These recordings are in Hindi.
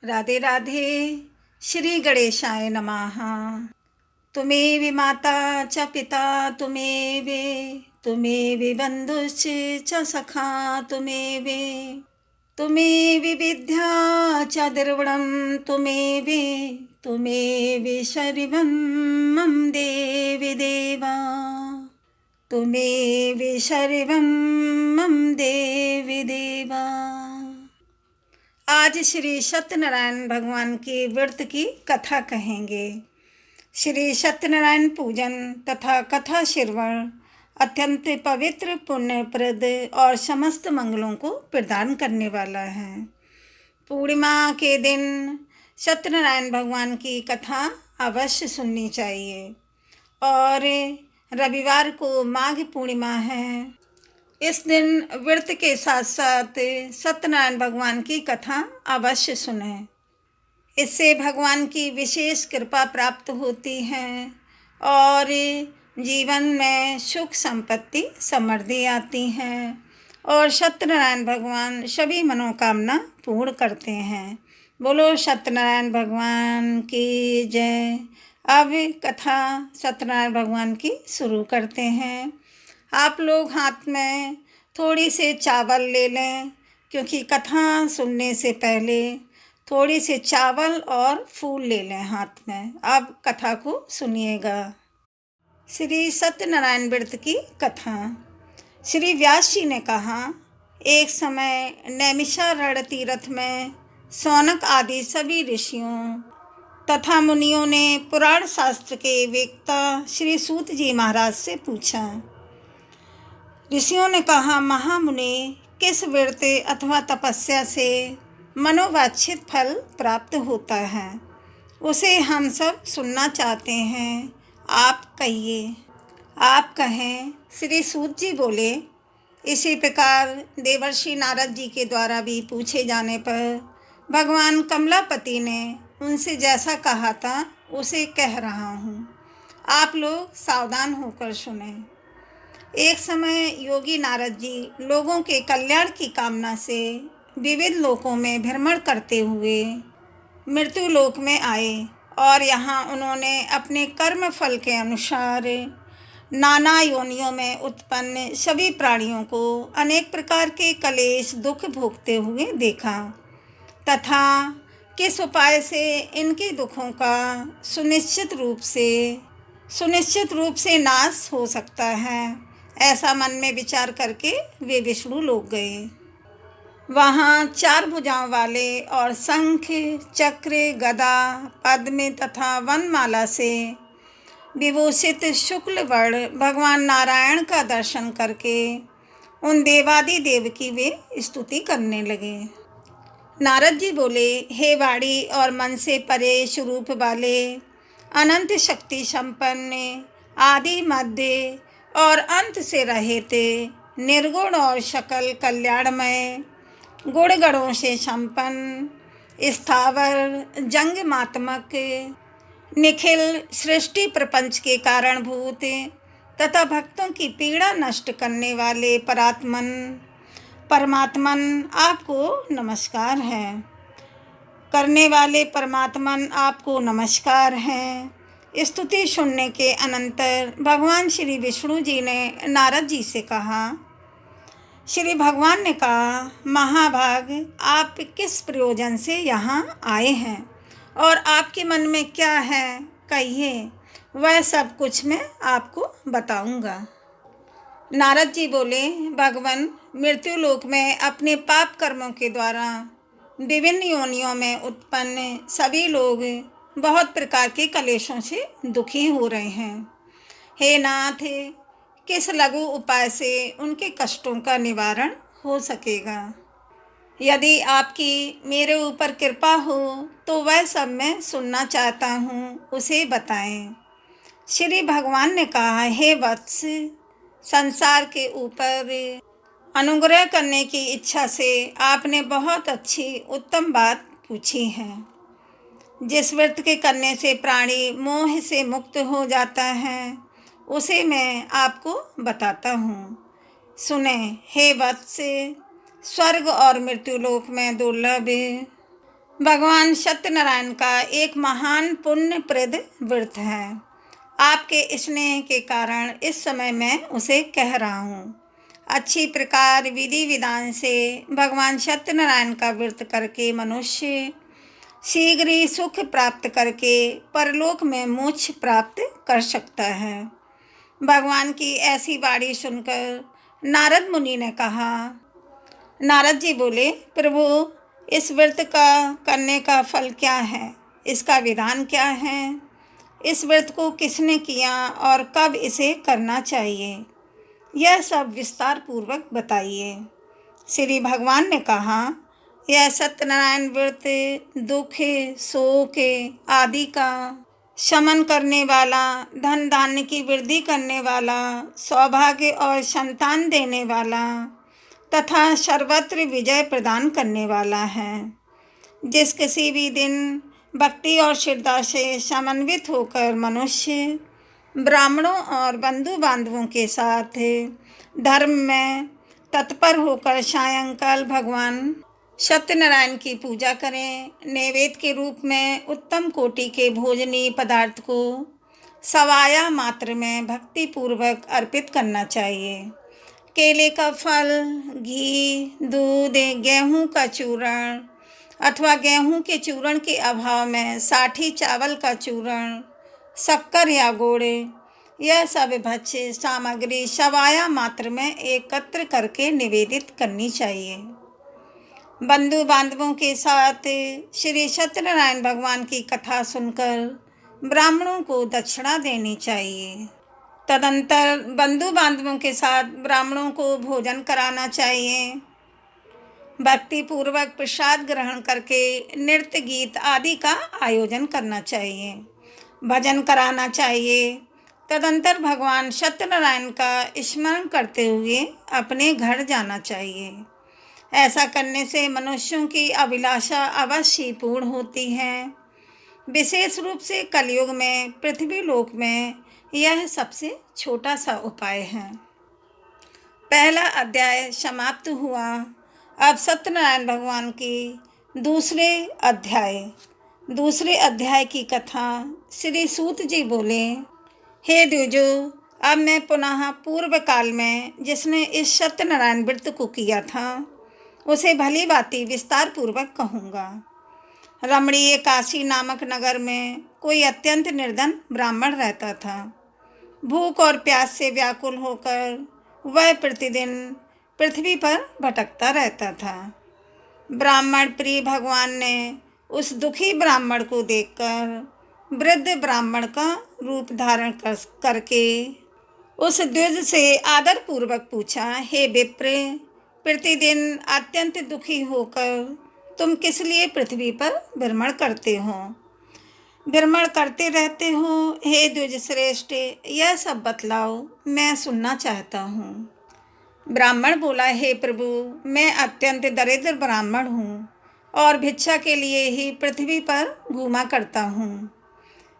राधे राधे। श्री गणेशाय नमः। तुमेव माता च पिता तुमेव, तुमेव बन्धुश्च च सखा तुमेव, तुमेव विद्या च द्रविणं तुमेव, तुमेव शरीरं मम देवि देवा, तुमेव शरीरं मम देवि देवा। आज श्री सत्यनारायण भगवान के व्रत की कथा कहेंगे। श्री सत्यनारायण पूजन तथा कथा श्रवण अत्यंत पवित्र, पुण्यप्रद और समस्त मंगलों को प्रदान करने वाला है। पूर्णिमा के दिन सत्यनारायण भगवान की कथा अवश्य सुननी चाहिए और रविवार को माघ पूर्णिमा है। इस दिन व्रत के साथ साथ सत्यनारायण भगवान की कथा अवश्य सुने। इससे भगवान की विशेष कृपा प्राप्त होती है और जीवन में सुख संपत्ति समृद्धि आती है और सत्यनारायण भगवान सभी मनोकामना पूर्ण करते हैं। बोलो सत्यनारायण भगवान की जय। अब कथा सत्यनारायण भगवान की शुरू करते हैं। आप लोग हाथ में थोड़ी से चावल ले लें, क्योंकि कथा सुनने से पहले थोड़ी से चावल और फूल ले लें हाथ में। अब कथा को सुनिएगा। श्री सत्यनारायण व्रत की कथा। श्री व्यास जी ने कहा, एक समय नैमिषारण्य तीर्थ में शौनक आदि सभी ऋषियों तथा मुनियों ने पुराण शास्त्र के वेत्ता श्री सूत जी महाराज से पूछा। ऋषियों ने कहा, महामुनि, किस व्रत अथवा तपस्या से मनोवांछित फल प्राप्त होता है, उसे हम सब सुनना चाहते हैं, आप कहिए। आप कहें। श्री सूत जी बोले, इसी प्रकार देवर्षि नारद जी के द्वारा भी पूछे जाने पर भगवान कमलापति ने उनसे जैसा कहा था उसे कह रहा हूँ, आप लोग सावधान होकर सुने। एक समय योगी नारद जी लोगों के कल्याण की कामना से विविध लोकों में भ्रमण करते हुए मृत्यु लोक में आए और यहाँ उन्होंने अपने कर्म फल के अनुसार नाना योनियों में उत्पन्न सभी प्राणियों को अनेक प्रकार के क्लेश दुख भोगते हुए देखा तथा किस उपाय से इनके दुखों का सुनिश्चित रूप से नाश हो सकता है, ऐसा मन में विचार करके वे विष्णु लोक गए। वहाँ 4 भुजाओं वाले और शंख, चक्र, गदा, पद्म तथा वनमाला से विभूषित शुक्ल वर्ण भगवान नारायण का दर्शन करके उन देवादि देव की वे स्तुति करने लगे। नारद जी बोले, हे वाणी और मन से परे स्वरूप वाले, अनंत शक्ति संपन्न, आदि मध्य और अंत से रहित, निर्गुण और सकल कल्याणमय, गुण गणों से संपन्न, स्थावर जंगमात्मक, निखिल सृष्टि प्रपंच के कारणभूत तथा भक्तों की पीड़ा नष्ट करने वाले परमात्मन आपको नमस्कार है। करने वाले परमात्मन आपको नमस्कार है। स्तुति सुनने के अनंतर भगवान श्री विष्णु जी ने नारद जी से कहा। श्री भगवान ने कहा, महाभाग, आप किस प्रयोजन से यहाँ आए हैं और आपके मन में क्या है, कहिए, वह सब कुछ मैं आपको बताऊंगा। नारद जी बोले, भगवान, मृत्युलोक में अपने पाप कर्मों के द्वारा विभिन्न योनियों में उत्पन्न सभी लोग बहुत प्रकार के क्लेशों से दुखी हो रहे हैं। हे नाथ, किस लघु उपाय से उनके कष्टों का निवारण हो सकेगा? यदि आपकी मेरे ऊपर कृपा हो तो वह सब मैं सुनना चाहता हूँ, उसे बताएं। श्री भगवान ने कहा, हे वत्स, संसार के ऊपर अनुग्रह करने की इच्छा से आपने बहुत अच्छी उत्तम बात पूछी है। जिस व्रत के करने से प्राणी मोह से मुक्त हो जाता है, उसे मैं आपको बताता हूँ, सुने। हे वत्स, स्वर्ग और मृत्युलोक में दुर्लभ भगवान सत्यनारायण का एक महान पुण्यप्रद व्रत है। आपके स्नेह के कारण इस समय मैं उसे कह रहा हूँ। अच्छी प्रकार विधि विधान से भगवान सत्यनारायण का व्रत करके मनुष्य शीघ्र ही सुख प्राप्त करके परलोक में मोक्ष प्राप्त कर सकता है। भगवान की ऐसी वाणी सुनकर नारद मुनि ने कहा, नारद जी बोले, प्रभु इस व्रत का करने का फल क्या है, इसका विधान क्या है, इस व्रत को किसने किया और कब इसे करना चाहिए, यह सब विस्तार पूर्वक बताइए। श्री भगवान ने कहा, यह सत्यनारायण व्रत दुख शोक आदि का शमन करने वाला, धन धान्य की वृद्धि करने वाला, सौभाग्य और संतान देने वाला तथा सर्वत्र विजय प्रदान करने वाला है। जिस किसी भी दिन भक्ति और श्रद्धा से समन्वित होकर मनुष्य ब्राह्मणों और बंधु बांधवों के साथ धर्म में तत्पर होकर सायंकाल भगवान सत्यनारायण की पूजा करें, नैवेद्य के रूप में उत्तम कोटि के भोजनीय पदार्थ को सवाया मात्र में भक्ति पूर्वक अर्पित करना चाहिए। केले का फल, घी, दूध, गेहूं का चूर्ण अथवा गेहूं के चूर्ण के अभाव में साठी चावल का चूर्ण, शक्कर या गुड़, यह सब भक्ष्य सामग्री सवाया मात्र में एकत्र करके निवेदित करनी चाहिए। बंधु बांधवों के साथ श्री सत्यनारायण भगवान की कथा सुनकर ब्राह्मणों को दक्षिणा देनी चाहिए। तदंतर बंधु बांधवों के साथ ब्राह्मणों को भोजन कराना चाहिए। भक्ति पूर्वक प्रसाद ग्रहण करके नृत्य गीत आदि का आयोजन करना चाहिए, भजन कराना चाहिए। तदंतर भगवान सत्यनारायण का स्मरण करते हुए अपने घर जाना चाहिए। ऐसा करने से मनुष्यों की अभिलाषा अवश्य पूर्ण होती है। विशेष रूप से कलयुग में पृथ्वी लोक में यह सबसे छोटा सा उपाय है। पहला अध्याय समाप्त हुआ। अब सत्यनारायण भगवान की दूसरे अध्याय की कथा। श्री सूत जी बोले, हे द्विजो, अब मैं पुनः पूर्व काल में जिसने इस सत्यनारायण व्रत को किया था उसे भली भांति विस्तार पूर्वक कहूँगा। रमणीय काशी नामक नगर में कोई अत्यंत निर्धन ब्राह्मण रहता था। भूख और प्यास से व्याकुल होकर वह प्रतिदिन पृथ्वी पर भटकता रहता था। ब्राह्मण प्रिय भगवान ने उस दुखी ब्राह्मण को देखकर वृद्ध ब्राह्मण का रूप धारण करके उस द्विज से आदर पूर्वक पूछा, हे विप्र, प्रतिदिन अत्यंत दुखी होकर तुम किस लिए पृथ्वी पर भ्रमण करते रहते हो? हे द्विज श्रेष्ठ, यह सब बतलाओ, मैं सुनना चाहता हूँ। ब्राह्मण बोला, हे प्रभु, मैं अत्यंत दरिद्र ब्राह्मण हूँ और भिक्षा के लिए ही पृथ्वी पर घूमा करता हूँ।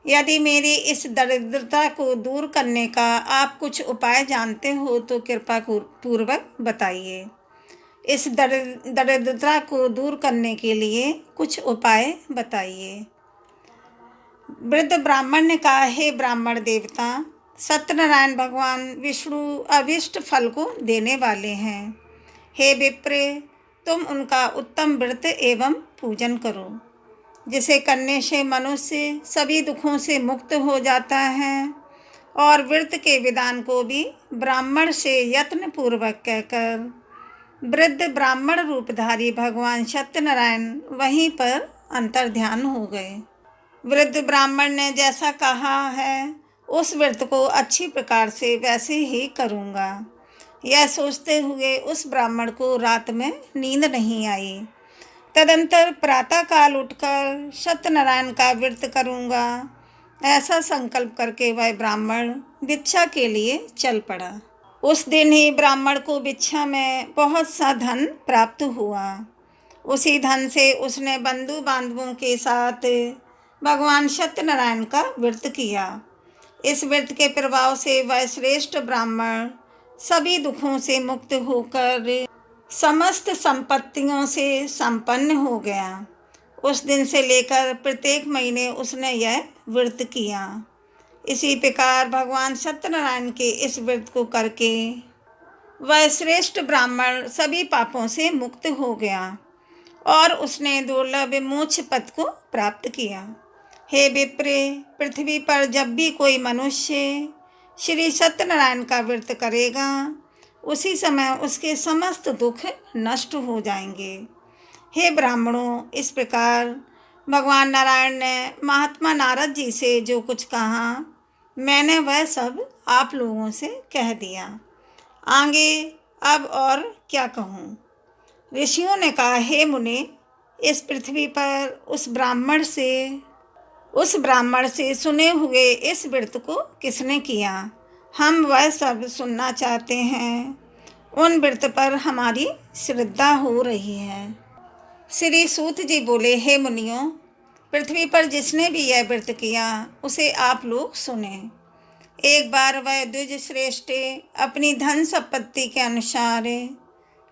यदि मेरी इस दरिद्रता को दूर करने का आप कुछ उपाय जानते हो तो कृपा पूर्वक बताइए। इस दरिद्रता को दूर करने के लिए कुछ उपाय बताइए। वृद्ध ब्राह्मण ने कहा, हे ब्राह्मण देवता, सत्यनारायण भगवान विष्णु अभिष्ट फल को देने वाले हैं। हे विप्र, तुम उनका उत्तम व्रत एवं पूजन करो, जिसे करने से मनुष्य सभी दुखों से मुक्त हो जाता है। और व्रत के विधान को भी ब्राह्मण से यत्न पूर्वक कहकर वृद्ध ब्राह्मण रूपधारी भगवान सत्यनारायण वहीं पर अंतर्ध्यान हो गए। वृद्ध ब्राह्मण ने जैसा कहा है उस व्रत को अच्छी प्रकार से वैसे ही करूँगा। यह सोचते हुए उस ब्राह्मण को रात में नींद नहीं आई। तदंतर प्रातःकाल उठकर सत्यनारायण का व्रत करूँगा, ऐसा संकल्प करके वह ब्राह्मण भिक्षा के लिए चल पड़ा। उस दिन ही ब्राह्मण को भिक्षा में बहुत सा धन प्राप्त हुआ। उसी धन से उसने बंधु बांधवों के साथ भगवान सत्यनारायण का व्रत किया। इस व्रत के प्रभाव से वह श्रेष्ठ ब्राह्मण सभी दुखों से मुक्त होकर समस्त संपत्तियों से संपन्न हो गया। उस दिन से लेकर प्रत्येक महीने उसने यह व्रत किया। इसी प्रकार भगवान सत्यनारायण के इस व्रत को करके वह श्रेष्ठ ब्राह्मण सभी पापों से मुक्त हो गया और उसने दुर्लभ मोक्ष पद को प्राप्त किया। हे विप्र, पृथ्वी पर जब भी कोई मनुष्य श्री सत्यनारायण का व्रत करेगा उसी समय उसके समस्त दुख नष्ट हो जाएंगे। हे ब्राह्मणों, इस प्रकार भगवान नारायण ने महात्मा नारद जी से जो कुछ कहा मैंने वह सब आप लोगों से कह दिया। आगे अब और क्या कहूँ। ऋषियों ने कहा, हे मुनि, इस पृथ्वी पर उस ब्राह्मण से सुने हुए इस व्रत को किसने किया, हम वह सब सुनना चाहते हैं। उन व्रत पर हमारी श्रद्धा हो रही है। श्री सूत जी बोले, हे मुनियों, पृथ्वी पर जिसने भी यह व्रत किया उसे आप लोग सुने। एक बार वह द्विज श्रेष्ठ अपनी धन संपत्ति के अनुसार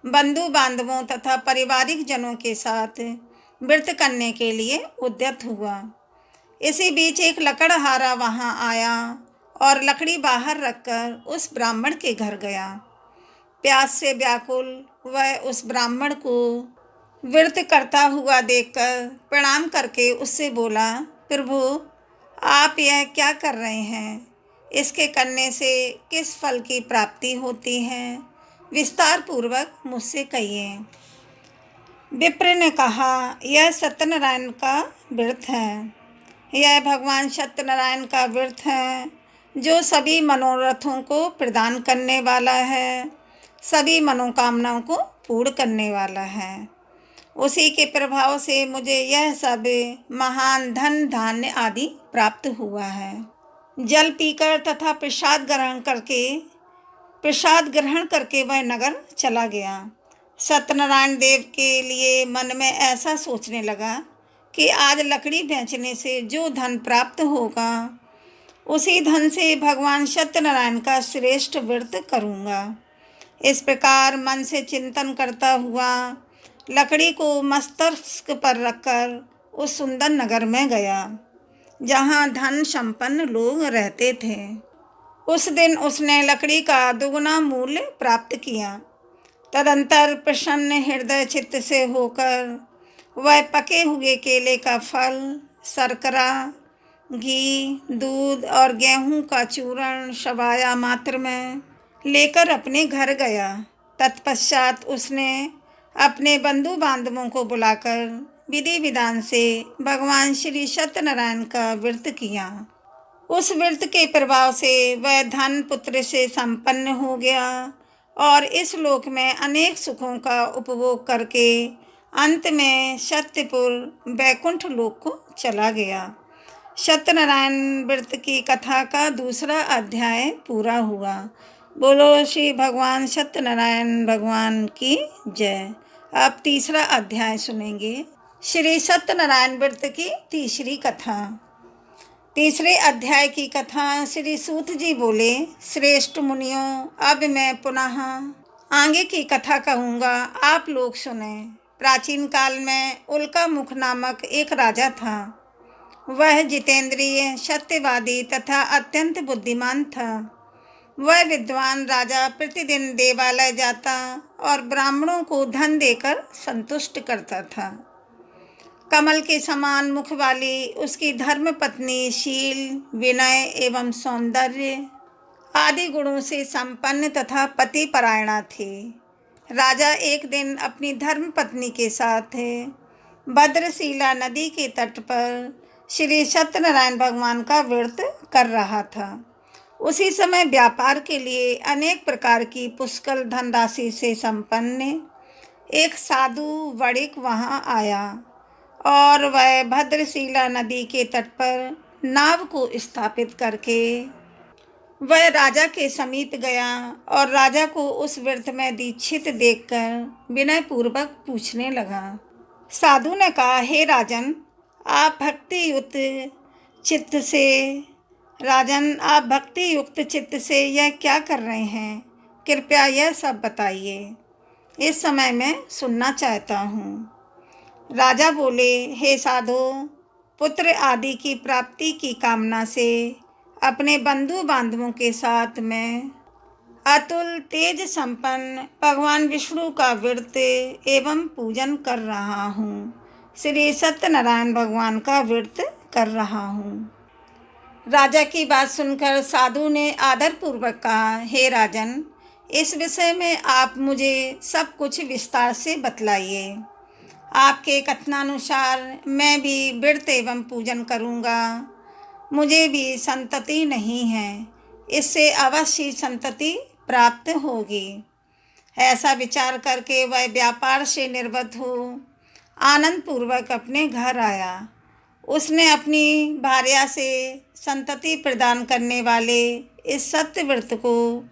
बंधु बांधवों तथा पारिवारिक जनों के साथ व्रत करने के लिए उद्यत हुआ। इसी बीच एक लकड़हारा वहां आया और लकड़ी बाहर रखकर उस ब्राह्मण के घर गया। प्यास से व्याकुल वह उस ब्राह्मण को व्रत करता हुआ देखकर प्रणाम करके उससे बोला, प्रभु, आप यह क्या कर रहे हैं? इसके करने से किस फल की प्राप्ति होती है? विस्तार पूर्वक मुझसे कहिए। विप्र ने कहा, यह सत्यनारायण का व्रत है। यह भगवान सत्यनारायण का व्रत है जो सभी मनोरथों को प्रदान करने वाला है, सभी मनोकामनाओं को पूर्ण करने वाला है। उसी के प्रभाव से मुझे यह सब महान धन धान्य आदि प्राप्त हुआ है। जल पीकर तथा प्रसाद ग्रहण करके वह नगर चला गया। सत्यनारायण देव के लिए मन में ऐसा सोचने लगा कि आज लकड़ी बेचने से जो धन प्राप्त होगा उसी धन से भगवान सत्यनारायण का श्रेष्ठ व्रत करूँगा। इस प्रकार मन से चिंतन करता हुआ लकड़ी को मस्तक पर रखकर उस सुंदर नगर में गया जहाँ धन संपन्न लोग रहते थे। उस दिन उसने लकड़ी का दुगना मूल्य प्राप्त किया। तदंतर प्रसन्न हृदय चित्त से होकर वह पके हुए केले का फल, शर्करा, घी, दूध और गेहूं का चूर्ण शबाया मात्र में लेकर अपने घर गया। तत्पश्चात उसने अपने बंधु बांधवों को बुलाकर विधि विधान से भगवान श्री सत्यनारायण का व्रत किया। उस व्रत के प्रभाव से वह धन पुत्र से संपन्न हो गया और इस लोक में अनेक सुखों का उपभोग करके अंत में सत्यपुर वैकुंठ लोक को चला गया। सत्यनारायण व्रत की कथा का दूसरा अध्याय पूरा हुआ। बोलो श्री भगवान सत्यनारायण भगवान की जय। अब तीसरा अध्याय सुनेंगे। श्री सत्यनारायण व्रत की तीसरी कथा। तीसरे अध्याय की कथा श्री सूत जी बोले, श्रेष्ठ मुनियों, अब मैं पुनः आगे की कथा कहूँगा, आप लोग सुने। प्राचीन काल में उल्का मुख नामक एक राजा था। वह जितेंद्रिय, सत्यवादी तथा अत्यंत बुद्धिमान था। वह विद्वान राजा प्रतिदिन देवालय जाता और ब्राह्मणों को धन देकर संतुष्ट करता था। कमल के समान मुख वाली उसकी धर्मपत्नी शील, विनय एवं सौंदर्य आदि गुणों से संपन्न तथा पतिपरायणा थी। राजा एक दिन अपनी धर्मपत्नी के साथ भद्रशिला नदी के तट पर श्री सत्यनारायण भगवान का व्रत कर रहा था। उसी समय व्यापार के लिए अनेक प्रकार की पुष्कल धनराशि से संपन्न एक साधु वणिक वहां आया और वह भद्रशिला नदी के तट पर नाव को स्थापित करके वह राजा के समीप गया और राजा को उस व्रत में दीक्षित देखकर विनय पूर्वक पूछने लगा। साधु ने कहा, हे राजन, आप भक्ति युक्त चित्त से यह क्या कर रहे हैं? कृपया यह सब बताइए, इस समय मैं सुनना चाहता हूँ। राजा बोले, हे साधो, पुत्र आदि की प्राप्ति की कामना से अपने बंधु बांधवों के साथ मैं अतुल तेज संपन्न भगवान विष्णु का व्रत एवं पूजन कर रहा हूँ। श्री सत्यनारायण भगवान का व्रत कर रहा हूँ। राजा की बात सुनकर साधु ने आदरपूर्वक कहा, हे राजन, इस विषय में आप मुझे सब कुछ विस्तार से बतलाइए। आपके कथनानुसार मैं भी व्रत एवं पूजन करूँगा। मुझे भी संतति नहीं है, इससे अवश्य संतति प्राप्त होगी। ऐसा विचार करके वह व्यापार से निवृत्त हो आनंद पूर्वक अपने घर आया। उसने अपनी भार्या से संतति प्रदान करने वाले इस सत्य व्रत को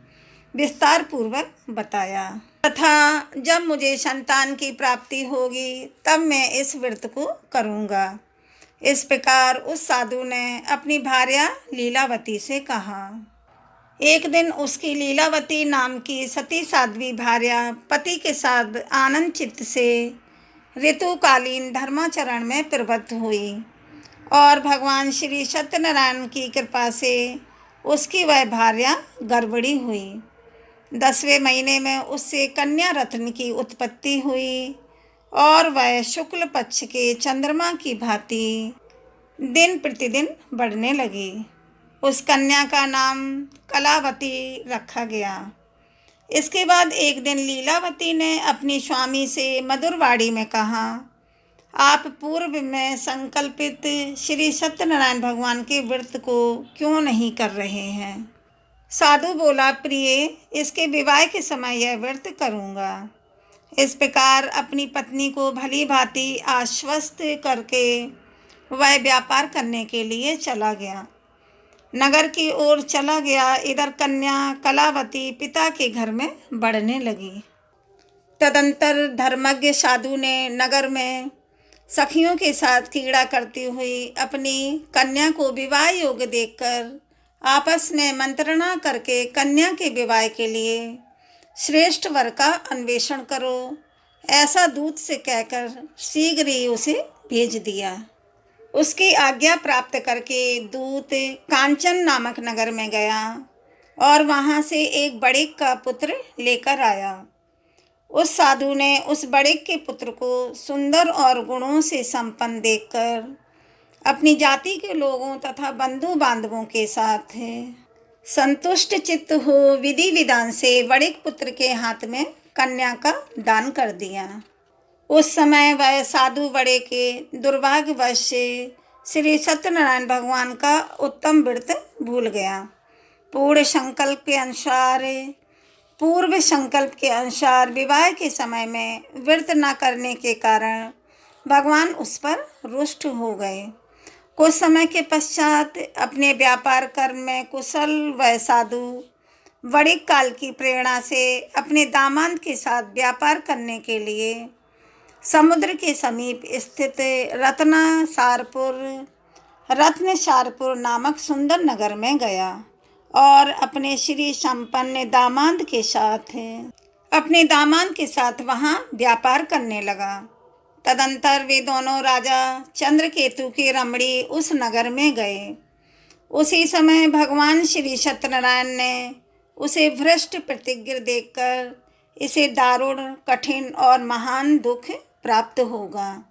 विस्तार पूर्वक बताया तथा जब मुझे संतान की प्राप्ति होगी तब मैं इस व्रत को करूँगा। इस प्रकार उस साधु ने अपनी भार्या लीलावती से कहा। एक दिन उसकी लीलावती नाम की सती साध्वी भार्या पति के साथ आनंद चित्त से ऋतुकालीन धर्माचरण में प्रवृत्त हुई और भगवान श्री सत्यनारायण की कृपा से उसकी वह भार्या गर्भवती हुई। 10वें महीने में उससे कन्या रत्न की उत्पत्ति हुई और वह शुक्ल पक्ष के चंद्रमा की भांति दिन प्रतिदिन बढ़ने लगी। उस कन्या का नाम कलावती रखा गया। इसके बाद एक दिन लीलावती ने अपनी स्वामी से मधुरवाणी में कहा, आप पूर्व में संकल्पित श्री सत्यनारायण भगवान के व्रत को क्यों नहीं कर रहे हैं? साधु बोला, प्रिय, इसके विवाह के समय यह व्रत करूँगा। इस प्रकार अपनी पत्नी को भली भांति आश्वस्त करके वह व्यापार करने के लिए चला गया। नगर की ओर चला गया। इधर कन्या कलावती पिता के घर में बढ़ने लगी। तदंतर धर्मज्ञ साधु ने नगर में सखियों के साथ क्रीड़ा करती हुई अपनी कन्या को विवाह योग्य देखकर आपस में मंत्रणा करके कन्या के विवाह के लिए श्रेष्ठ वर का अन्वेषण करो, ऐसा दूत से कहकर शीघ्र ही उसे भेज दिया। उसकी आज्ञा प्राप्त करके दूत कांचन नामक नगर में गया और वहाँ से एक बड़िक का पुत्र लेकर आया। उस साधु ने उस बड़िक के पुत्र को सुंदर और गुणों से संपन्न देखकर अपनी जाति के लोगों तथा बंधु बांधवों के साथ संतुष्ट चित्त हो विधि विधान से बड़िक पुत्र के हाथ में कन्या का दान कर दिया। उस समय वह साधु बड़े के दुर्भाग्यवश से श्री सत्यनारायण भगवान का उत्तम व्रत भूल गया। पूर्व संकल्प के अनुसार विवाह के समय में व्रत न करने के कारण भगवान उस पर रुष्ट हो गए। कुछ समय के पश्चात अपने व्यापार कर्म में कुशल वह साधु बड़ी काल की प्रेरणा से अपने दामाद के साथ व्यापार करने के लिए समुद्र के समीप स्थित रत्नसारपुर नामक सुंदर नगर में गया और अपने श्री संपन्न दामाद के साथ वहाँ व्यापार करने लगा। तदंतर वे दोनों राजा चंद्रकेतु के रमणी उस नगर में गए। उसी समय भगवान श्री सत्यनारायण ने उसे भ्रष्ट प्रतिज्ञा देखकर इसे दारुण कठिन और महान दुख प्राप्त होगा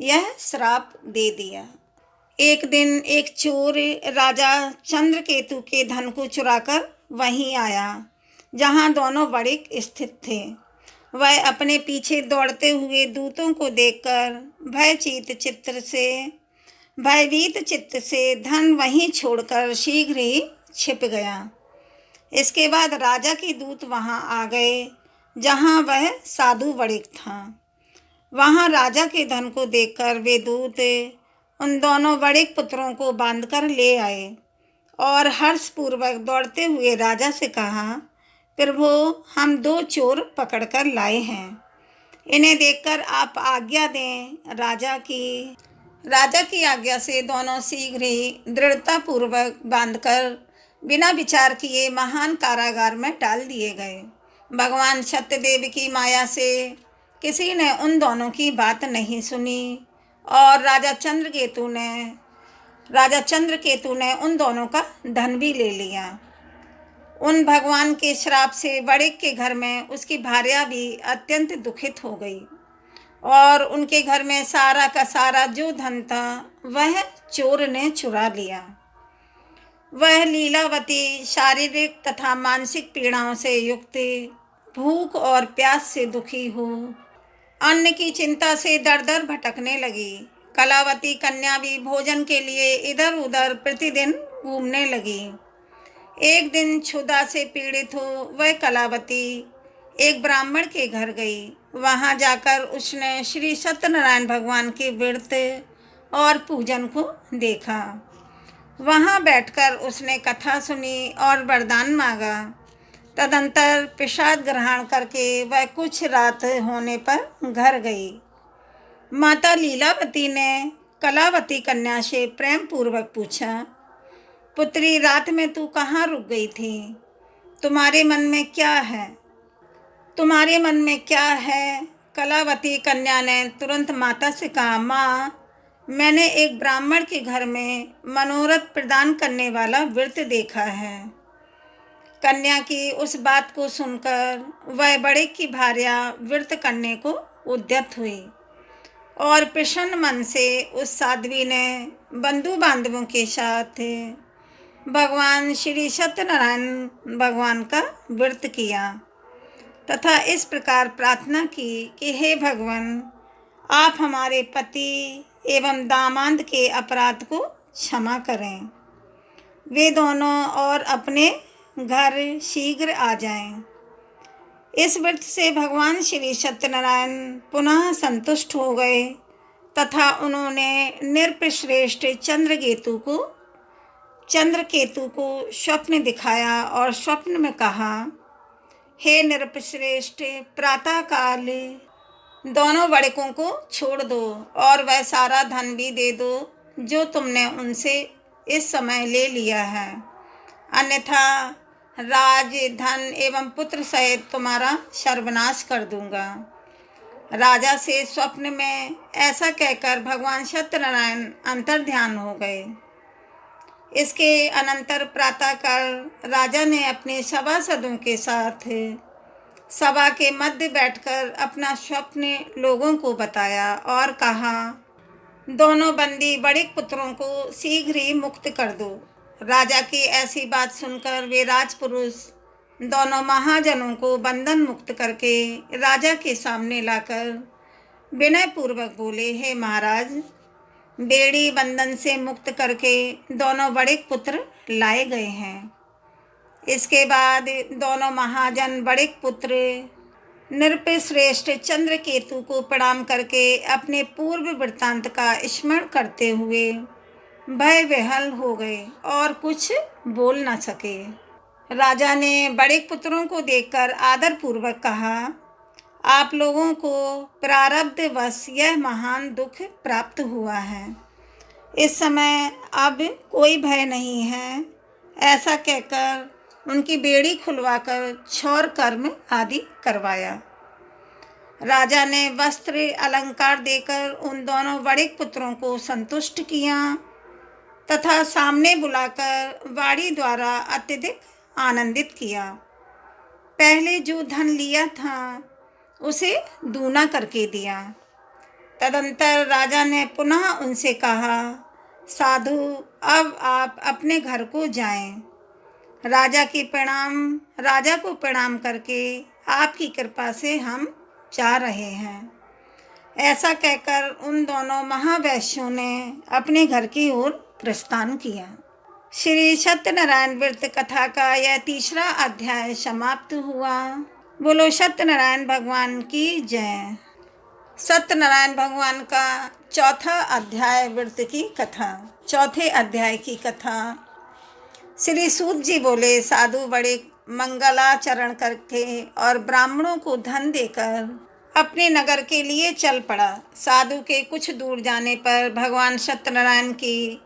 यह श्राप दे दिया। एक दिन एक चोर राजा चंद्रकेतु के धन को चुराकर वहीं आया जहां दोनों बड़िक स्थित थे। वह अपने पीछे दौड़ते हुए दूतों को देखकर भयभीत चित्त से धन वहीं छोड़कर शीघ्र ही छिप गया। इसके बाद राजा के दूत वहां आ गए जहां वह साधु बड़िक था। वहां राजा के धन को देखकर वे दूत उन दोनों बड़िक पुत्रों को बांधकर ले आए और हर्षपूर्वक दौड़ते हुए राजा से कहा, प्रभु, हम 2 चोर पकड़कर लाए हैं। इन्हें देखकर आप आज्ञा दें। राजा की आज्ञा से दोनों शीघ्र ही दृढ़तापूर्वक बांधकर बिना विचार किए महान कारागार में डाल दिए गए। भगवान सत्यदेव की माया से किसी ने उन दोनों की बात नहीं सुनी और राजा चंद्रकेतु ने उन दोनों का धन भी ले लिया। उन भगवान के श्राप से बड़े के घर में उसकी भार्या भी अत्यंत दुखित हो गई और उनके घर में सारा का सारा जो धन था वह चोर ने चुरा लिया। वह लीलावती शारीरिक तथा मानसिक पीड़ाओं से युक्त, भूख और प्यास से दुखी हो अन्न की चिंता से दर दर भटकने लगी। कलावती कन्या भी भोजन के लिए इधर उधर प्रतिदिन घूमने लगी। एक दिन क्षुधा से पीड़ित हो वह कलावती एक ब्राह्मण के घर गई। वहां जाकर उसने श्री सत्यनारायण भगवान के व्रत और पूजन को देखा। वहां बैठकर उसने कथा सुनी और वरदान मांगा। तदंतर प्रसाद ग्रहण करके वह कुछ रात होने पर घर गई। माता लीलावती ने कलावती कन्या से प्रेम पूर्वक पूछा, पुत्री, रात में तू कहाँ रुक गई थी? तुम्हारे मन में क्या है? कलावती कन्या ने तुरंत माता से कहा, माँ, मैंने एक ब्राह्मण के घर में मनोरथ प्रदान करने वाला व्रत देखा है। कन्या की उस बात को सुनकर वह बड़े की भार्या व्रत करने को उद्यत हुई और प्रसन्न मन से उस साध्वी ने बंधु बांधवों के साथ भगवान श्री सत्यनारायण भगवान का व्रत किया तथा इस प्रकार प्रार्थना की कि हे भगवान, आप हमारे पति एवं दामाद के अपराध को क्षमा करें। वे दोनों और अपने घर शीघ्र आ जाएं। इस व्रत से भगवान श्री सत्यनारायण पुनः संतुष्ट हो गए तथा उन्होंने नृपश्रेष्ठ चंद्रकेतु को स्वप्न दिखाया और स्वप्न में कहा, हे नृपश्रेष्ठ, प्रातःकाल दोनों बड़कों को छोड़ दो और वह सारा धन भी दे दो जो तुमने उनसे इस समय ले लिया है, अन्यथा राज, धन एवं पुत्र सहित तुम्हारा सर्वनाश कर दूंगा। राजा से स्वप्न में ऐसा कहकर भगवान सत्यनारायण अंतर्ध्यान हो गए। इसके अनंतर प्रातःकाल राजा ने अपने सभासदों के साथ सभा के मध्य बैठकर अपना स्वप्न लोगों को बताया और कहा, दोनों बंदी बड़े पुत्रों को शीघ्र ही मुक्त कर दो। राजा की ऐसी बात सुनकर वे राजपुरुष दोनों महाजनों को बंधन मुक्त करके राजा के सामने लाकर विनय पूर्वक बोले, हे महाराज, बेड़ी बंधन से मुक्त करके दोनों बड़े पुत्र लाए गए हैं। इसके बाद दोनों महाजन बड़े पुत्र नृपश्रेष्ठ चंद्रकेतु को प्रणाम करके अपने पूर्व वृत्तांत का स्मरण करते हुए भय विह्वल हो गए और कुछ बोल न सके। राजा ने बड़े पुत्रों को देखकर आदर पूर्वक कहा, आप लोगों को प्रारब्धवश यह महान दुख प्राप्त हुआ है। इस समय अब कोई भय नहीं है। ऐसा कहकर उनकी बेड़ी खुलवाकर क्षौर कर्म आदि करवाया। राजा ने वस्त्र अलंकार देकर उन दोनों बड़े पुत्रों को संतुष्ट किया तथा सामने बुलाकर वाणी द्वारा अत्यधिक आनंदित किया। पहले जो धन लिया था उसे दूना करके दिया। तदंतर राजा ने पुनः उनसे कहा, साधु, अब आप अपने घर को जाएं। राजा को प्रणाम करके आपकी कृपा से हम जा रहे हैं। ऐसा कहकर उन दोनों महावैश्यों ने अपने घर की ओर प्रस्थान किया। श्री सत्यनारायण व्रत कथा का यह तीसरा अध्याय समाप्त हुआ। बोलो सत्यनारायण भगवान की जय। सत्यनारायण भगवान का चौथा अध्याय व्रत की कथा। चौथे अध्याय की कथा। श्री सूत जी बोले, साधु बड़े मंगलाचरण करके और ब्राह्मणों को धन देकर अपने नगर के लिए चल पड़ा। साधु के कुछ दूर जाने पर भगवान सत्यनारायण की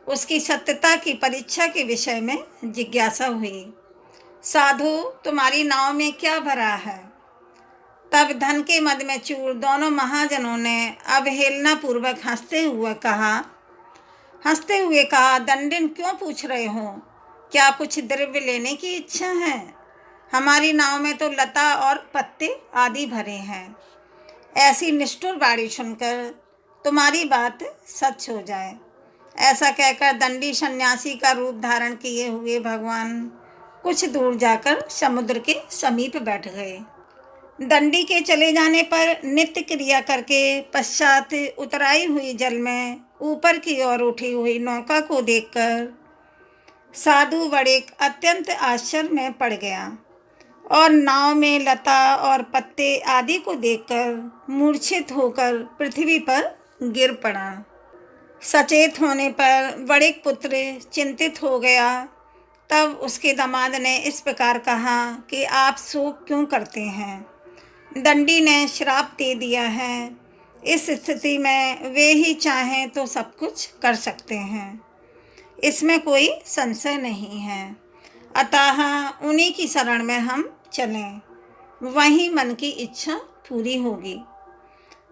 उसकी सत्यता की परीक्षा के विषय में जिज्ञासा हुई। साधु, तुम्हारी नाव में क्या भरा है? तब धन के मद में चूर दोनों महाजनों ने अवहेलना पूर्वक हंसते हुए कहा, दंडिन क्यों पूछ रहे हो? क्या कुछ द्रव्य लेने की इच्छा है? हमारी नाव में तो लता और पत्ते आदि भरे हैं। ऐसी निष्ठुर बाणी सुनकर तुम्हारी बात सच हो जाए। ऐसा कहकर दंडी सन्यासी का रूप धारण किए हुए भगवान कुछ दूर जाकर समुद्र के समीप बैठ गए। दंडी के चले जाने पर नित्य क्रिया करके पश्चात उतराई हुई जल में ऊपर की ओर उठी हुई नौका को देखकर साधु वड़िक अत्यंत आश्चर्य में पड़ गया और नाव में लता और पत्ते आदि को देखकर मूर्छित होकर पृथ्वी पर गिर पड़ा। सचेत होने पर वड़िक पुत्र चिंतित हो गया। तब उसके दामाद ने इस प्रकार कहा कि आप शोक क्यों करते हैं? दंडी ने श्राप दे दिया है। इस स्थिति में वे ही चाहें तो सब कुछ कर सकते हैं, इसमें कोई संशय नहीं है। अतः उन्हीं की शरण में हम चलें, वहीं मन की इच्छा पूरी होगी।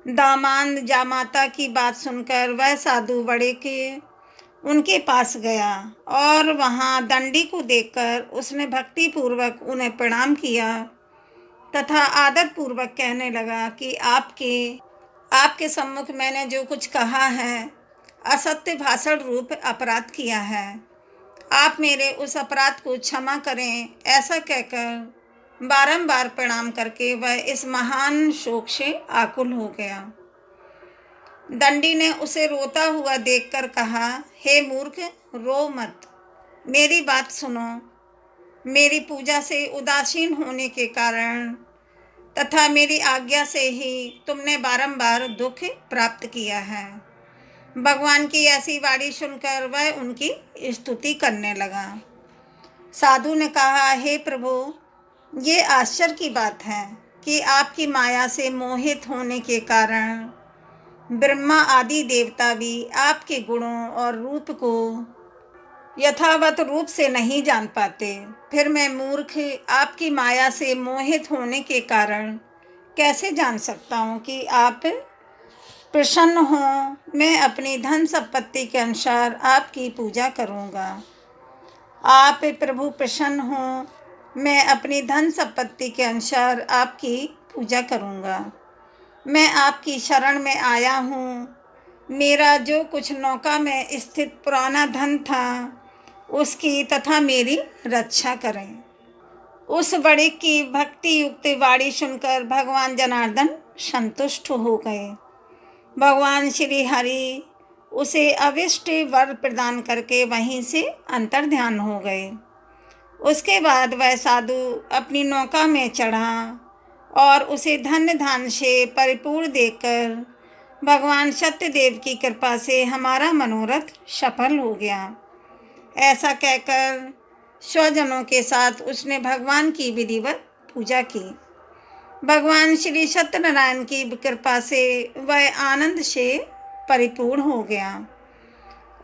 दामाद जामाता की बात सुनकर वह साधु वड़िक उनके पास गया और वहाँ दंडी को देखकर उसने भक्ति पूर्वक उन्हें प्रणाम किया तथा आदर पूर्वक कहने लगा कि आपके सम्मुख मैंने जो कुछ कहा है, असत्य भाषण रूप अपराध किया है। आप मेरे उस अपराध को क्षमा करें। ऐसा कहकर बारंबार प्रणाम करके वह इस महान शोक से आकुल हो गया। दंडी ने उसे रोता हुआ देखकर कहा, हे मूर्ख, रो मत, मेरी बात सुनो। मेरी पूजा से उदासीन होने के कारण तथा मेरी आज्ञा से ही तुमने बारंबार दुख प्राप्त किया है। भगवान की ऐसी वाणी सुनकर वह उनकी स्तुति करने लगा। साधु ने कहा, हे प्रभु, ये आश्चर्य की बात है कि आपकी माया से मोहित होने के कारण ब्रह्मा आदि देवता भी आपके गुणों और रूप को यथावत रूप से नहीं जान पाते। फिर मैं मूर्ख आपकी माया से मोहित होने के कारण कैसे जान सकता हूँ कि आप प्रसन्न हों? मैं अपनी धन संपत्ति के अनुसार आपकी पूजा करूँगा। आप प्रभु प्रसन्न हों, मैं अपनी धन संपत्ति के अनुसार आपकी पूजा करूँगा। मैं आपकी शरण में आया हूँ। मेरा जो कुछ नौका में स्थित पुराना धन था, उसकी तथा मेरी रक्षा करें। उस वड़िक की भक्ति युक्त वाणी सुनकर भगवान जनार्दन संतुष्ट हो गए। भगवान श्री हरि उसे अविष्ट वर प्रदान करके वहीं से अंतर्ध्यान हो गए। उसके बाद वह साधु अपनी नौका में चढ़ा और उसे धन्य धान से परिपूर्ण देखकर भगवान सत्यदेव की कृपा से हमारा मनोरथ सफल हो गया। ऐसा कहकर स्वजनों के साथ उसने भगवान की विधिवत पूजा की। भगवान श्री सत्यनारायण की कृपा से वह आनंद से परिपूर्ण हो गया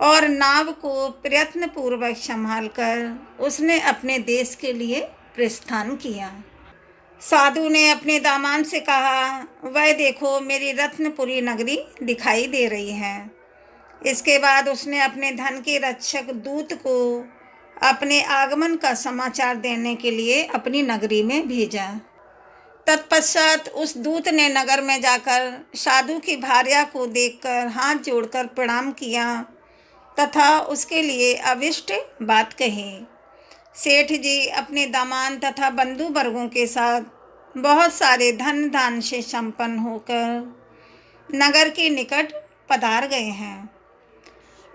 और नाव को प्रयत्न पूर्वक संभालकर उसने अपने देश के लिए प्रस्थान किया। साधु ने अपने दामाद से कहा, वह देखो, मेरी रत्नपुरी नगरी दिखाई दे रही है। इसके बाद उसने अपने धन के रक्षक दूत को अपने आगमन का समाचार देने के लिए अपनी नगरी में भेजा। तत्पश्चात उस दूत ने नगर में जाकर साधु की भार्या को देखकर हाथ जोड़कर प्रणाम किया तथा उसके लिए अविष्ट बात कही। सेठ जी अपने दामाद तथा बंधु वर्गों के साथ बहुत सारे धन दान से संपन्न होकर नगर के निकट पधार गए हैं,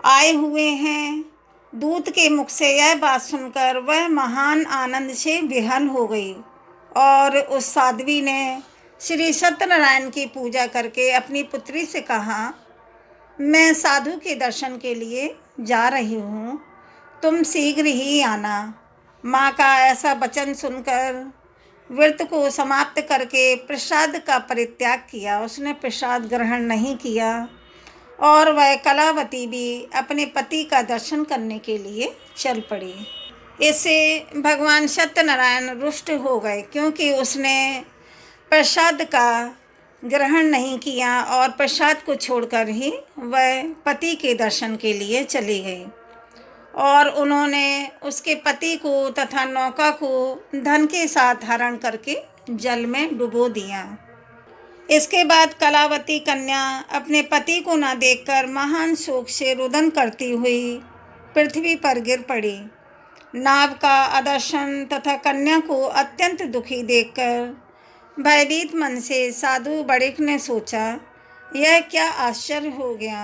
आए हुए हैं। दूत के मुख से यह बात सुनकर वह महान आनंद से विहल हो गई और उस साध्वी ने श्री सत्यनारायण की पूजा करके अपनी पुत्री से कहा, मैं साधु के दर्शन के लिए जा रही हूँ, तुम शीघ्र ही आना। माँ का ऐसा वचन सुनकर व्रत को समाप्त करके प्रसाद का परित्याग किया। उसने प्रसाद ग्रहण नहीं किया और वह कलावती भी अपने पति का दर्शन करने के लिए चल पड़ी। इससे भगवान सत्यनारायण रुष्ट हो गए, क्योंकि उसने प्रसाद का ग्रहण नहीं किया और प्रसाद को छोड़कर ही वह पति के दर्शन के लिए चली गई और उन्होंने उसके पति को तथा नौका को धन के साथ हरण करके जल में डुबो दिया। इसके बाद कलावती कन्या अपने पति को न देखकर महान शोक से रुदन करती हुई पृथ्वी पर गिर पड़ी। नाव का अदर्शन तथा कन्या को अत्यंत दुखी देखकर भयभीत मन से साधु बड़िक ने सोचा, यह क्या आश्चर्य हो गया।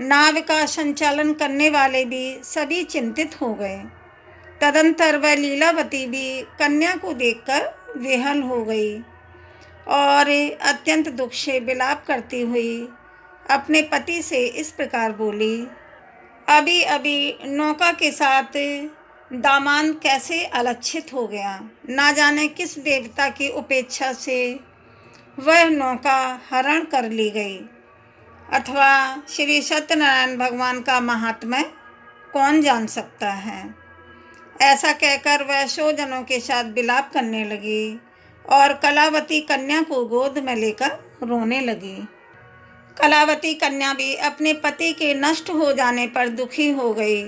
नाव का संचालन करने वाले भी सभी चिंतित हो गए। तदंतर वह लीलावती भी कन्या को देखकर विहल हो गई और अत्यंत दुख से विलाप करती हुई अपने पति से इस प्रकार बोली, अभी अभी नौका के साथ दामान कैसे अलक्षित हो गया। ना जाने किस देवता की उपेक्षा से वह नौका हरण कर ली गई, अथवा श्री सत्यनारायण भगवान का महात्म्य कौन जान सकता है। ऐसा कहकर वह स्वजनों के साथ विलाप करने लगी और कलावती कन्या को गोद में लेकर रोने लगी। कलावती कन्या भी अपने पति के नष्ट हो जाने पर दुखी हो गई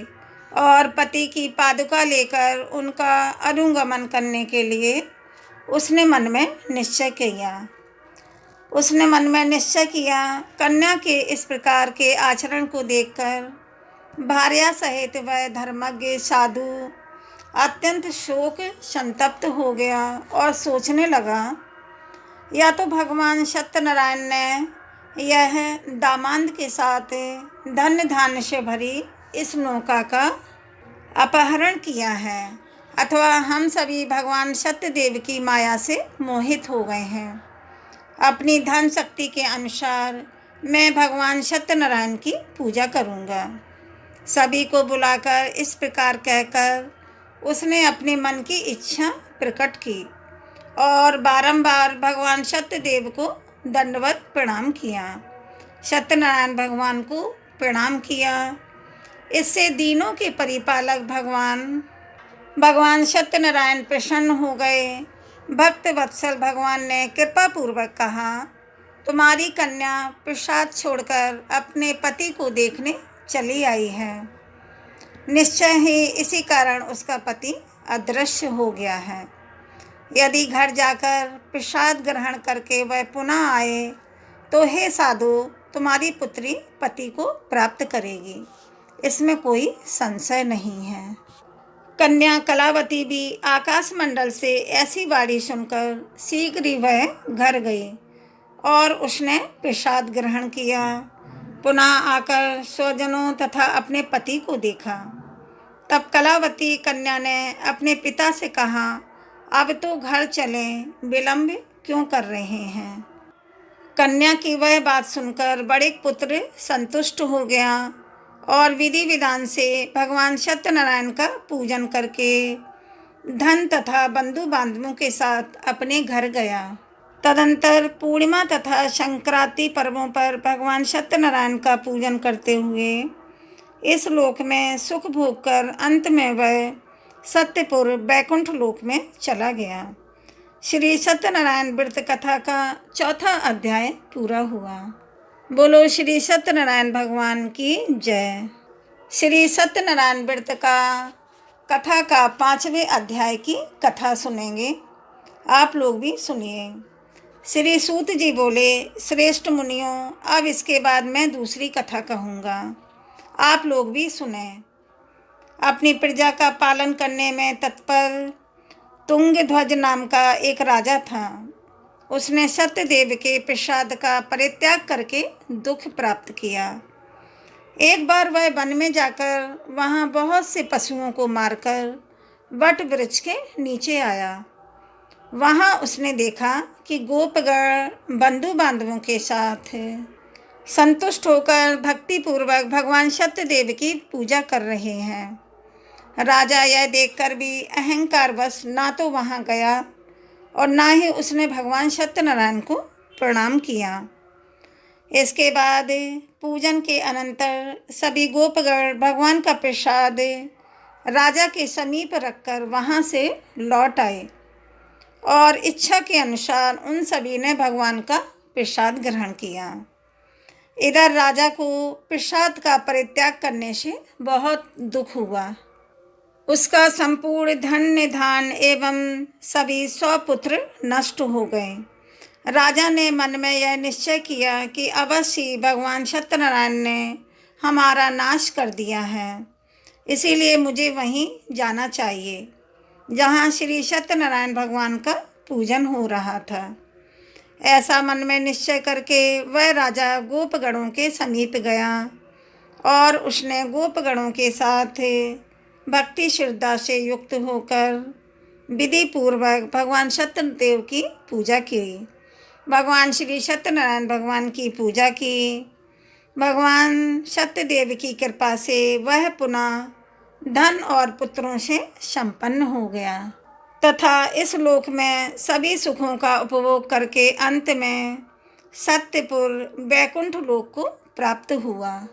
और पति की पादुका लेकर उनका अनुगमन करने के लिए उसने मन में निश्चय किया। कन्या के इस प्रकार के आचरण को देखकर भार्या सहित वह धर्मज्ञ साधु अत्यंत शोक संतप्त हो गया और सोचने लगा, या तो भगवान सत्यनारायण ने यह दामांद के साथ धन्य धान्य से भरी इस नौका का अपहरण किया है, अथवा हम सभी भगवान सत्यदेव की माया से मोहित हो गए हैं। अपनी धन शक्ति के अनुसार मैं भगवान सत्यनारायण की पूजा करूँगा। सभी को बुलाकर इस प्रकार कहकर उसने अपने मन की इच्छा प्रकट की और बारंबार भगवान सत्यदेव को दंडवत प्रणाम किया। सत्यनारायण भगवान को प्रणाम किया। इससे दीनों के परिपालक भगवान सत्यनारायण प्रसन्न हो गए। भक्त वत्सल भगवान ने कृपा पूर्वक कहा, तुम्हारी कन्या प्रसाद छोड़कर अपने पति को देखने चली आई है। निश्चय ही इसी कारण उसका पति अदृश्य हो गया है। यदि घर जाकर प्रसाद ग्रहण करके वह पुनः आए तो हे साधु, तुम्हारी पुत्री पति को प्राप्त करेगी, इसमें कोई संशय नहीं है। कन्या कलावती भी आकाशमंडल से ऐसी वाणी सुनकर शीघ्र ही वह घर गई और उसने प्रसाद ग्रहण किया। पुनः आकर स्वजनों तथा अपने पति को देखा। तब कलावती कन्या ने अपने पिता से कहा, अब तो घर चलें, विलंब क्यों कर रहे हैं। कन्या की वह बात सुनकर बड़े पुत्र संतुष्ट हो गया और विधि विधान से भगवान सत्यनारायण का पूजन करके धन तथा बंधु बांधवों के साथ अपने घर गया। तदंतर पूर्णिमा तथा संक्रांति पर्वों पर भगवान सत्यनारायण का पूजन करते हुए इस लोक में सुख भोग कर अंत में वह सत्यपुर बैकुंठ लोक में चला गया। श्री सत्यनारायण व्रत कथा का चौथा अध्याय पूरा हुआ। बोलो श्री सत्यनारायण भगवान की जय। श्री सत्यनारायण व्रत का कथा का 5वें अध्याय की कथा सुनेंगे। आप लोग भी सुनिए। श्री सूत जी बोले, श्रेष्ठ मुनियों, अब इसके बाद मैं दूसरी कथा कहूँगा, आप लोग भी सुने। अपनी प्रजा का पालन करने में तत्पर तुंगध्वज नाम का एक राजा था। उसने सत्यदेव के प्रसाद का परित्याग करके दुख प्राप्त किया। एक बार वह वन में जाकर वहाँ बहुत से पशुओं को मारकर वट वृक्ष के नीचे आया। वहाँ उसने देखा कि गोपगण बंधु बांधवों के साथ संतुष्ट होकर भक्तिपूर्वक भगवान सत्यदेव की पूजा कर रहे हैं। राजा यह देखकर भी अहंकारवश ना तो वहाँ गया और ना ही उसने भगवान सत्यनारायण को प्रणाम किया। इसके बाद पूजन के अनंतर सभी गोपगण भगवान का प्रसाद राजा के समीप रखकर वहाँ से लौट आए और इच्छा के अनुसार उन सभी ने भगवान का प्रसाद ग्रहण किया। इधर राजा को प्रसाद का परित्याग करने से बहुत दुख हुआ। उसका संपूर्ण धन निधान एवं सभी 100 पुत्र नष्ट हो गए। राजा ने मन में यह निश्चय किया कि अवश्य ही भगवान सत्यनारायण ने हमारा नाश कर दिया है, इसीलिए मुझे वहीं जाना चाहिए जहाँ श्री सत्यनारायण भगवान का पूजन हो रहा था। ऐसा मन में निश्चय करके वह राजा गोपगणों के समीप गया और उसने गोपगणों के साथ भक्ति श्रद्धा से युक्त होकर विधि पूर्वक भगवान सत्यदेव की पूजा की। भगवान श्री सत्यनारायण भगवान की पूजा की। भगवान सत्यदेव की कृपा से वह पुनः धन और पुत्रों से संपन्न हो गया तथा इस लोक में सभी सुखों का उपभोग करके अंत में सत्यपुर वैकुंठ लोक को प्राप्त हुआ।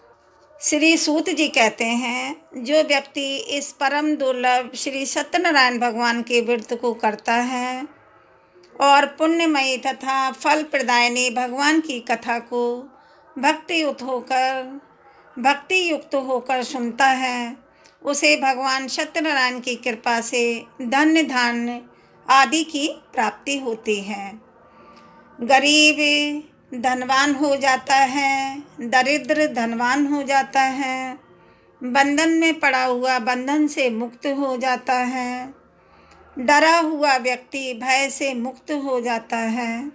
श्री सूत जी कहते हैं, जो व्यक्ति इस परम दुर्लभ श्री सत्यनारायण भगवान के व्रत को करता है और पुण्यमयी तथा फल प्रदायिनी भगवान की कथा को भक्ति युक्त होकर सुनता है, उसे भगवान सत्यनारायण की कृपा से धन्य धान्य आदि की प्राप्ति होती है। गरीब धनवान हो जाता है, दरिद्र धनवान हो जाता है, बंधन में पड़ा हुआ बंधन से मुक्त हो जाता है, डरा हुआ व्यक्ति भय से मुक्त हो जाता है।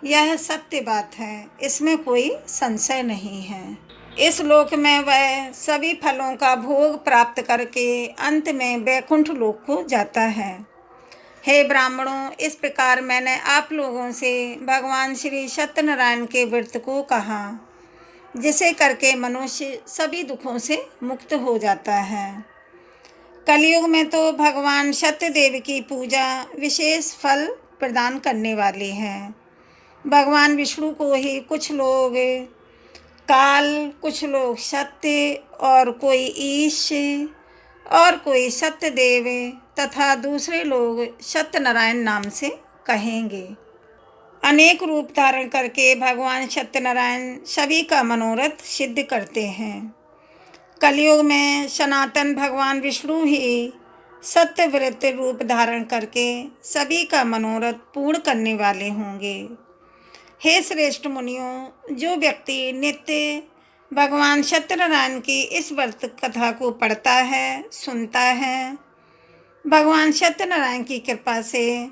यह सत्य बात है, इसमें कोई संशय नहीं है। इस लोक में वह सभी फलों का भोग प्राप्त करके अंत में वैकुंठ लोक को जाता है। हे ब्राह्मणों, इस प्रकार मैंने आप लोगों से भगवान श्री सत्यनारायण के व्रत को कहा, जिसे करके मनुष्य सभी दुखों से मुक्त हो जाता है। कलयुग में तो भगवान सत्यदेव की पूजा विशेष फल प्रदान करने वाली है। भगवान विष्णु को ही कुछ लोग काल, कुछ लोग सत्य और कोई ईश और कोई सत्यदेव तथा दूसरे लोग सत्यनारायण नाम से कहेंगे। अनेक रूप धारण करके भगवान सत्यनारायण सभी का मनोरथ सिद्ध करते हैं। कलयुग में सनातन भगवान विष्णु ही सत्यव्रत रूप धारण करके सभी का मनोरथ पूर्ण करने वाले होंगे। हे श्रेष्ठ मुनियों, जो व्यक्ति नित्य भगवान सत्यनारायण की इस व्रत कथा को पढ़ता है, सुनता है, भगवान सत्यनारायण की कृपा से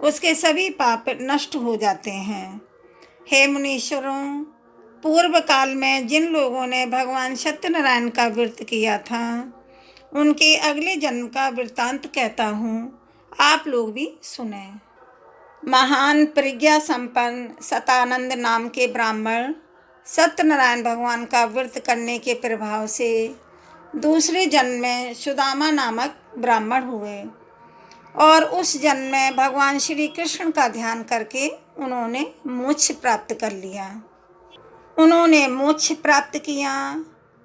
उसके सभी पाप नष्ट हो जाते हैं। हे मुनीश्वरों, पूर्व काल में जिन लोगों ने भगवान सत्यनारायण का व्रत किया था, उनके अगले जन्म का वृत्तांत कहता हूँ, आप लोग भी सुने। महान प्रज्ञा संपन्न सतानंद नाम के ब्राह्मण सत्यनारायण भगवान का व्रत करने के प्रभाव से दूसरे जन्म में सुदामा नामक ब्राह्मण हुए और उस जन्म में भगवान श्री कृष्ण का ध्यान करके उन्होंने मोक्ष प्राप्त कर लिया। उन्होंने मोक्ष प्राप्त किया,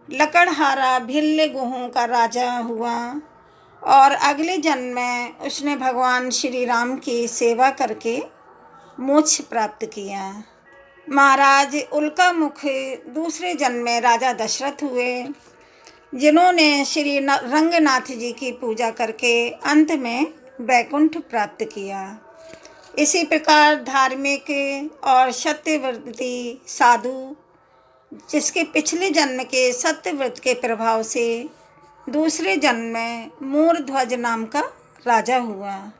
लकड़हारा भिल्ल गुहों का राजा हुआ और अगले जन्म में उसने भगवान श्री राम की सेवा करके मोक्ष प्राप्त किया। महाराज उल्का मुख दूसरे जन्म में राजा दशरथ हुए, जिन्होंने श्री रंगनाथ जी की पूजा करके अंत में वैकुंठ प्राप्त किया। इसी प्रकार धार्मिक और सत्यव्रती साधु, जिसके पिछले जन्म के सत्यव्रत के प्रभाव से दूसरे जन्म में मूरध्वज नाम का राजा हुआ,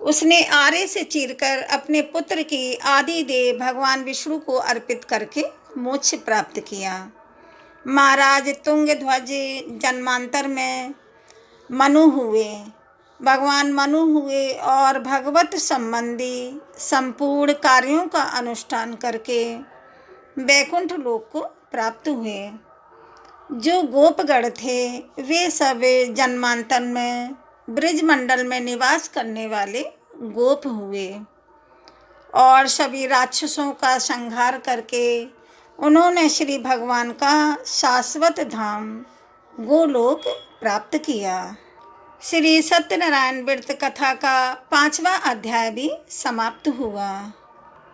उसने आरे से चीरकर अपने पुत्र की आदि देह भगवान विष्णु को अर्पित करके मोक्ष प्राप्त किया। महाराज तुंगध्वज जन्मांतर में मनु हुए, भगवान मनु हुए और भगवत संबंधी संपूर्ण कार्यों का अनुष्ठान करके वैकुंठ लोक को प्राप्त हुए। जो गोपगण थे वे सब जन्मांतर में ब्रजमंडल में निवास करने वाले गोप हुए और सभी राक्षसों का संहार करके उन्होंने श्री भगवान का शाश्वत धाम गोलोक प्राप्त किया। श्री सत्यनारायण व्रत कथा का 5वां अध्याय भी समाप्त हुआ।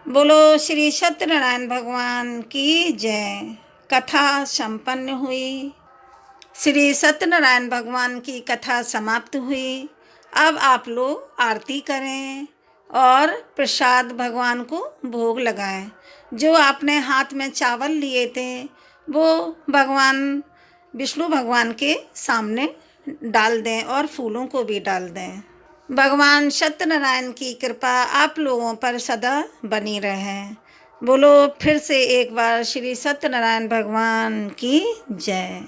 बोलो श्री सत्यनारायण भगवान की जय। कथा संपन्न हुई। श्री सत्यनारायण भगवान की कथा समाप्त हुई। अब आप लोग आरती करें और प्रसाद भगवान को भोग लगाएं। जो आपने हाथ में चावल लिए थे वो भगवान विष्णु भगवान के सामने डाल दें और फूलों को भी डाल दें। भगवान सत्यनारायण की कृपा आप लोगों पर सदा बनी रहे। बोलो फिर से एक बार श्री सत्यनारायण भगवान की जय।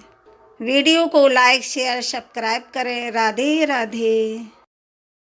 वीडियो को लाइक शेयर सब्सक्राइब करें। राधे राधे।